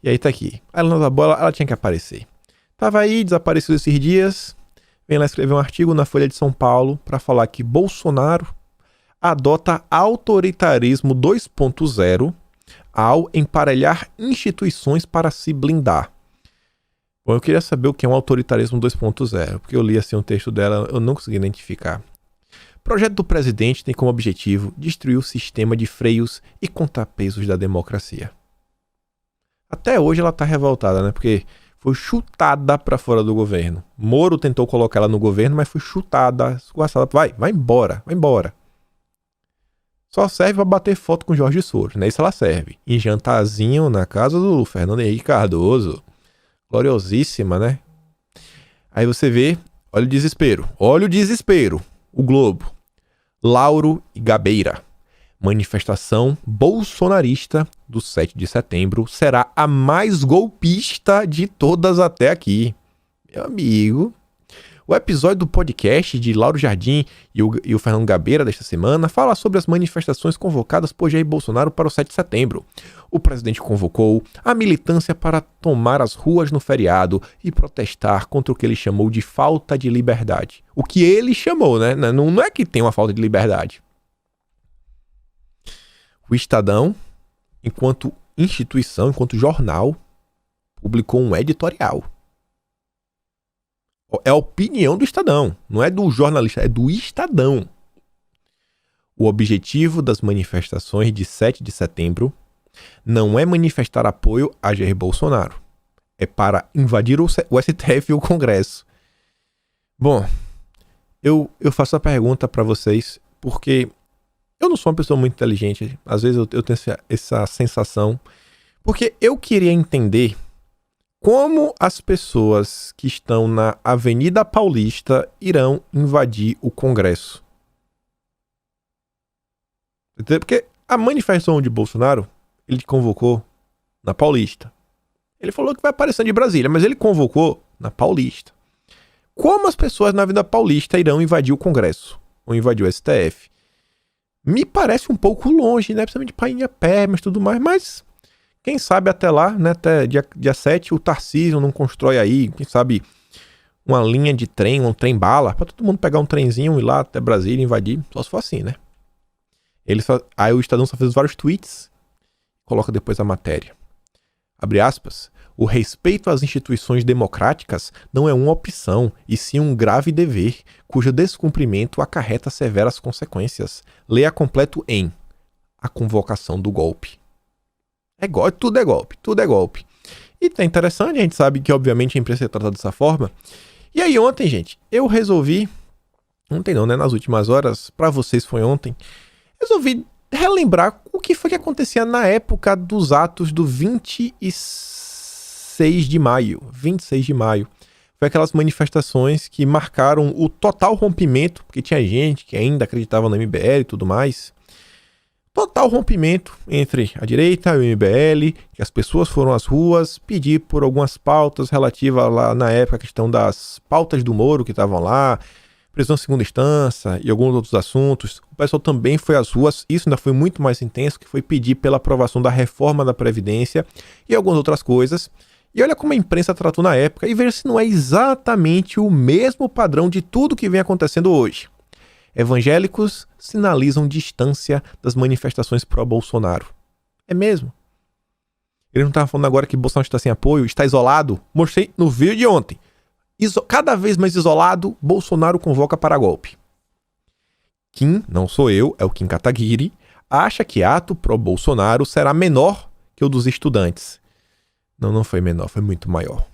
E aí tá aqui. A Helena Tabola, ela tinha que aparecer. Tava aí, desapareceu esses dias. Vem lá escrever um artigo na Folha de São Paulo para falar que Bolsonaro adota autoritarismo 2.0 ao emparelhar instituições para se blindar. Bom, eu queria saber o que é um autoritarismo 2.0, porque eu li assim um texto dela, eu não consegui identificar. O projeto do presidente tem como objetivo destruir o sistema de freios e contrapesos da democracia. Até hoje ela tá revoltada, né? Porque foi chutada para fora do governo. Moro tentou colocar ela no governo, mas foi chutada, escorraçada. Vai embora, vai embora. Só serve para bater foto com Jorge Soros, né? Isso ela serve. Em jantarzinho na casa do Fernando Henrique Cardoso. Gloriosíssima, né? Aí você vê, olha o desespero. Olha o desespero. O Globo. Lauro e Gabeira. Manifestação bolsonarista do 7 de setembro será a mais golpista de todas até aqui. Meu amigo. O episódio do podcast de Lauro Jardim e o Fernando Gabeira desta semana fala sobre as manifestações convocadas por Jair Bolsonaro para o 7 de setembro. O presidente convocou a militância para tomar as ruas no feriado e protestar contra o que ele chamou de falta de liberdade. O que ele chamou, né? Não é que tem uma falta de liberdade. O Estadão, enquanto instituição, enquanto jornal, publicou um editorial. É a opinião do Estadão, não é do jornalista, é do Estadão. O objetivo das manifestações de 7 de setembro não é manifestar apoio a Jair Bolsonaro. É para invadir o STF e o Congresso. Bom, eu faço a pergunta para vocês porque eu não sou uma pessoa muito inteligente. Às vezes eu tenho essa sensação. Porque eu queria entender como as pessoas que estão na Avenida Paulista irão invadir o Congresso. Porque a manifestação de Bolsonaro, ele convocou na Paulista. Ele falou que vai aparecer de Brasília, mas ele convocou na Paulista. Como as pessoas na Avenida Paulista irão invadir o Congresso? Ou invadir o STF? Me parece um pouco longe, né? Principalmente para ir a pé, mas tudo mais, mas quem sabe até lá, né? Até dia 7, o Tarcísio não constrói aí, quem sabe, uma linha de trem, um trem-bala, para todo mundo pegar um trenzinho e ir lá até Brasília e invadir, só se for assim, né? Aí o Estadão só fez vários tweets, coloca depois a matéria. Abre aspas. O respeito às instituições democráticas não é uma opção, e sim um grave dever, cujo descumprimento acarreta severas consequências. Leia completo em A Convocação do Golpe. É golpe, tudo é golpe, tudo é golpe. E tá interessante, a gente sabe que obviamente a imprensa é tratada dessa forma. E aí ontem, gente, eu resolvi, ontem não, né, nas últimas horas, pra vocês foi ontem, resolvi relembrar o que foi que acontecia na época dos atos do 26 de maio. 26 de maio. Foi aquelas manifestações que marcaram o total rompimento, porque tinha gente que ainda acreditava no MBL e tudo mais. Total rompimento entre a direita e o MBL, que as pessoas foram às ruas pedir por algumas pautas relativas lá na época, a questão das pautas do Moro que estavam lá, prisão em segunda instância e alguns outros assuntos. O pessoal também foi às ruas, isso ainda foi muito mais intenso, que foi pedir pela aprovação da reforma da Previdência e algumas outras coisas. E olha como a imprensa tratou na época e veja se não é exatamente o mesmo padrão de tudo que vem acontecendo hoje. Evangélicos sinalizam distância das manifestações pró-Bolsonaro. É mesmo? Ele não estava falando agora que Bolsonaro está sem apoio, está isolado? Mostrei no vídeo de ontem. Cada vez mais isolado, Bolsonaro convoca para golpe. Kim, não sou eu, é o Kim Kataguiri, acha que ato pró-Bolsonaro será menor que o dos estudantes. Não foi menor, foi muito maior.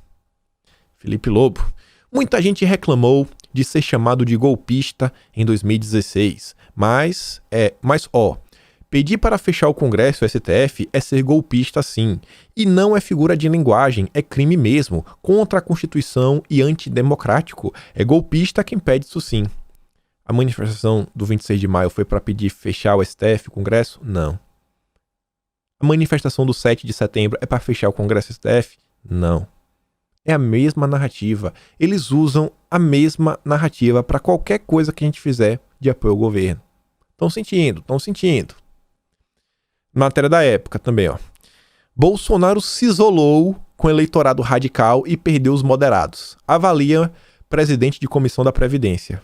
Felipe Lobo. Muita gente reclamou de ser chamado de golpista em 2016. Mas pedir para fechar o Congresso e o STF é ser golpista sim. E não é figura de linguagem, é crime mesmo, contra a Constituição e antidemocrático. É golpista quem pede isso sim. A manifestação do 26 de maio foi para pedir fechar o STF, o Congresso? Não. A manifestação do 7 de setembro é para fechar o Congresso e o STF? Não. É a mesma narrativa. Eles usam a mesma narrativa para qualquer coisa que a gente fizer de apoio ao governo. Estão sentindo. Matéria da época também, ó. Bolsonaro se isolou com o eleitorado radical e perdeu os moderados. Avalia presidente de comissão da Previdência.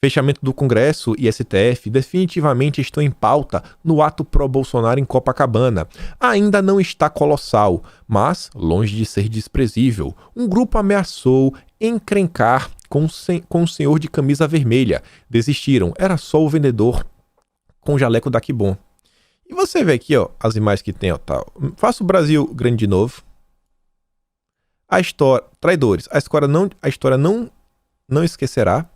Fechamento do Congresso e STF definitivamente estão em pauta no ato pró-Bolsonaro em Copacabana. Ainda não está colossal, mas, longe de ser desprezível, um grupo ameaçou encrencar com o senhor de camisa vermelha. Desistiram, era só o vendedor com o jaleco da Kibon. E você vê aqui, ó, as imagens que tem, ó, tá. Faça o Brasil grande de novo. A história, traidores, a história não esquecerá.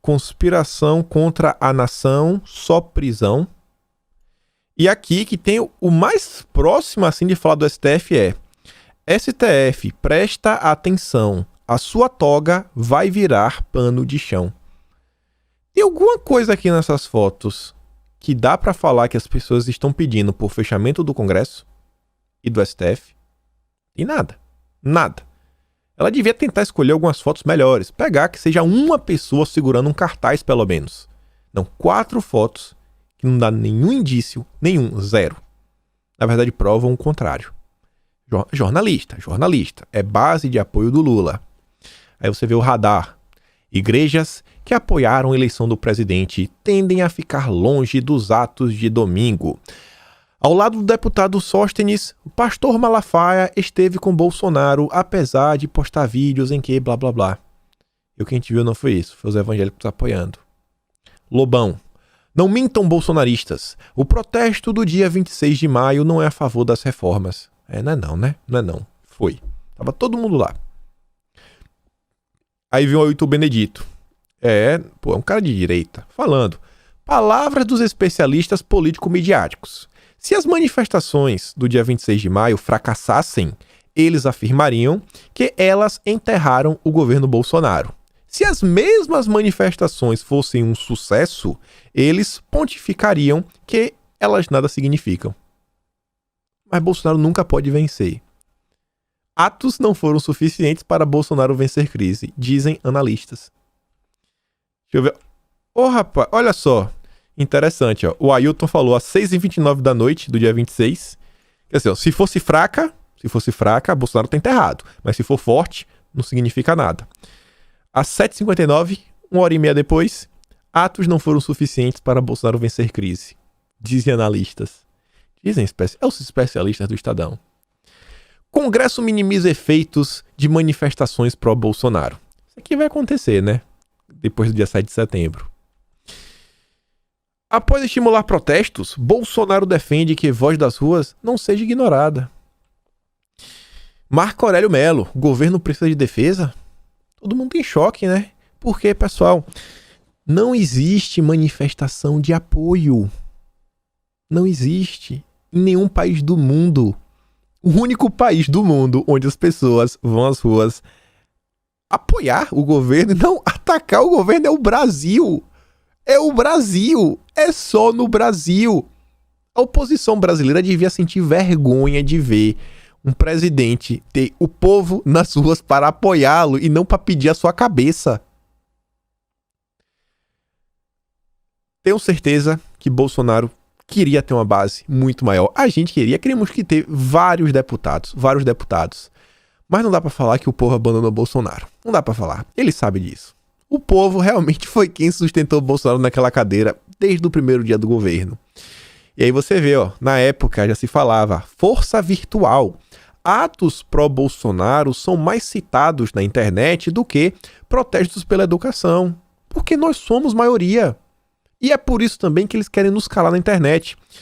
Conspiração contra a nação, só prisão. E aqui que tem o mais próximo assim de falar do STF é: STF, presta atenção, a sua toga vai virar pano de chão. Tem alguma coisa aqui nessas fotos que dá pra falar que as pessoas estão pedindo por fechamento do Congresso e do STF? E nada. Ela devia tentar escolher algumas fotos melhores. Pegar que seja uma pessoa segurando um cartaz, pelo menos. Não, 4 fotos que não dá nenhum indício, zero. Na verdade, provam o contrário. Jornalista. É base de apoio do Lula. Aí você vê o radar. Igrejas que apoiaram a eleição do presidente tendem a ficar longe dos atos de domingo. Ao lado do deputado Sóstenes, o pastor Malafaia esteve com Bolsonaro, apesar de postar vídeos em que blá blá blá. E o que a gente viu não foi isso, foi os evangélicos apoiando. Lobão. Não mintam bolsonaristas. O protesto do dia 26 de maio não é a favor das reformas. Não é não, né? Não é não. Foi. Tava todo mundo lá. Aí viu o Ailton Benedito. É um cara de direita. Falando. Palavras dos especialistas político-midiáticos. Se as manifestações do dia 26 de maio fracassassem, eles afirmariam que elas enterraram o governo Bolsonaro. Se as mesmas manifestações fossem um sucesso, eles pontificariam que elas nada significam. Mas Bolsonaro nunca pode vencer. Atos não foram suficientes para Bolsonaro vencer crise, dizem analistas. Deixa eu ver. Rapaz, olha só. Interessante, ó. O Ailton falou às 6h29 da noite do dia 26. Quer dizer, ó, se fosse fraca, Bolsonaro tá enterrado. Mas se for forte, não significa nada. Às 7h59, 1h30 depois, atos não foram suficientes para Bolsonaro vencer crise. Dizem analistas. Os especialistas do Estadão. Congresso minimiza efeitos de manifestações pró-Bolsonaro. Isso aqui vai acontecer, né? Depois do dia 7 de setembro. Após estimular protestos, Bolsonaro defende que voz das ruas não seja ignorada. Marco Aurélio Mello, o governo precisa de defesa? Todo mundo em choque, né? Porque, pessoal, não existe manifestação de apoio. Não existe em nenhum país do mundo. O único país do mundo onde as pessoas vão às ruas apoiar o governo e não atacar o governo é o Brasil. É só no Brasil. A oposição brasileira devia sentir vergonha de ver um presidente ter o povo nas ruas para apoiá-lo e não para pedir a sua cabeça. Tenho certeza que Bolsonaro queria ter uma base muito maior. A gente queríamos que ter vários deputados. Mas não dá pra falar que o povo abandonou Bolsonaro. Não dá pra falar. Ele sabe disso. O povo realmente foi quem sustentou Bolsonaro naquela cadeira desde o primeiro dia do governo. E aí você vê, ó, na época já se falava força virtual. Atos pró-Bolsonaro são mais citados na internet do que protestos pela educação. Porque nós somos maioria. E é por isso também que eles querem nos calar na internet.